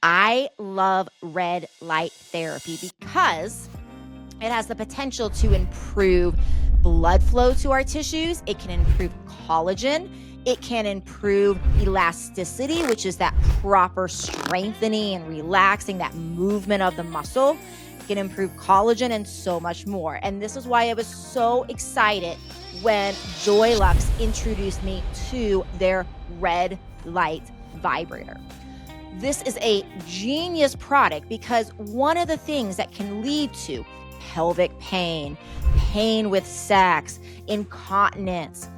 I love red light therapy because it has the potential to improve blood flow to our tissues. It can improve collagen. It can improve elasticity, which is that proper strengthening and relaxing, that movement of the muscle. It can improve collagen and so much more. And this is why I was so excited when Joylux introduced me to their red light vibrator. This is a genius product because one of the things that can lead to pelvic pain, pain with sex, incontinence,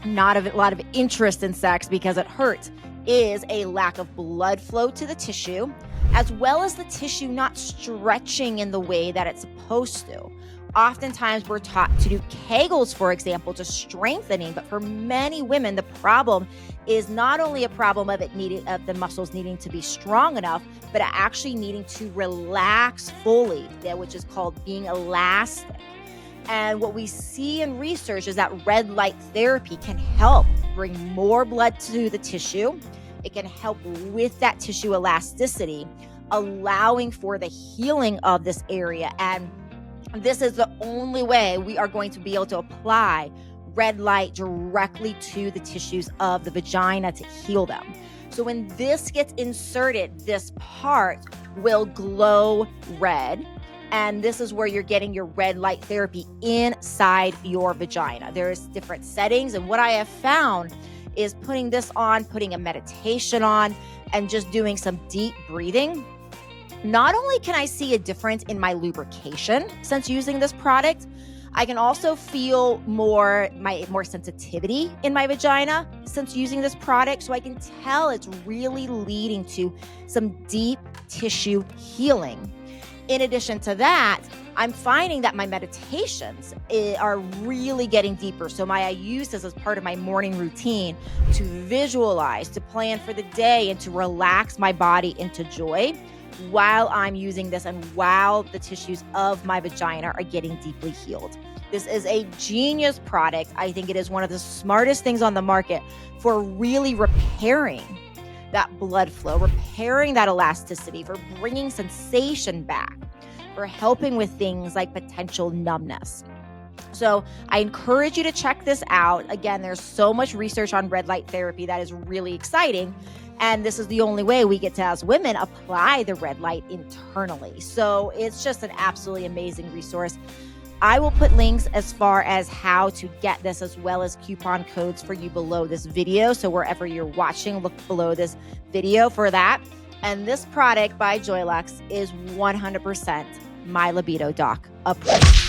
not a lot of interest in sex because it hurts, is a lack of blood flow to the tissue, as well as the tissue not stretching in the way that it's supposed to. Oftentimes we're taught to do Kegels, for example, to strengthening, but for many women, the problem is not only a problem of the muscles needing to be strong enough, but actually needing to relax fully, which is called being elastic. And what we see in research is that red light therapy can help bring more blood to the tissue. It can help with that tissue elasticity, allowing for the healing of this area. And this is the only way we are going to be able to apply red light directly to the tissues of the vagina to heal them. So when this gets inserted, this part will glow red. And this is where you're getting your red light therapy inside your vagina. There's different settings. And what I have found is putting this on, putting a meditation on, and just doing some deep breathing. Not only can I see a difference in my lubrication since using this product, I can also feel more sensitivity in my vagina since using this product. So I can tell it's really leading to some deep tissue healing. In addition to that, I'm finding that my meditations are really getting deeper. So I use this as part of my morning routine to visualize, to plan for the day, and to relax my body into joy while I'm using this and while the tissues of my vagina are getting deeply healed. This is a genius product. I think it is one of the smartest things on the market for really repairing that blood flow, repairing that elasticity, for bringing sensation back, for helping with things like potential numbness. So I encourage you to check this out. Again, there's so much research on red light therapy that is really exciting. And this is the only way we get to, as women, apply the red light internally. So it's just an absolutely amazing resource. I will put links as far as how to get this, as well as coupon codes for you below this video. So wherever you're watching, look below this video for that. And this product by Joylux is 100% My Libido Doc approved.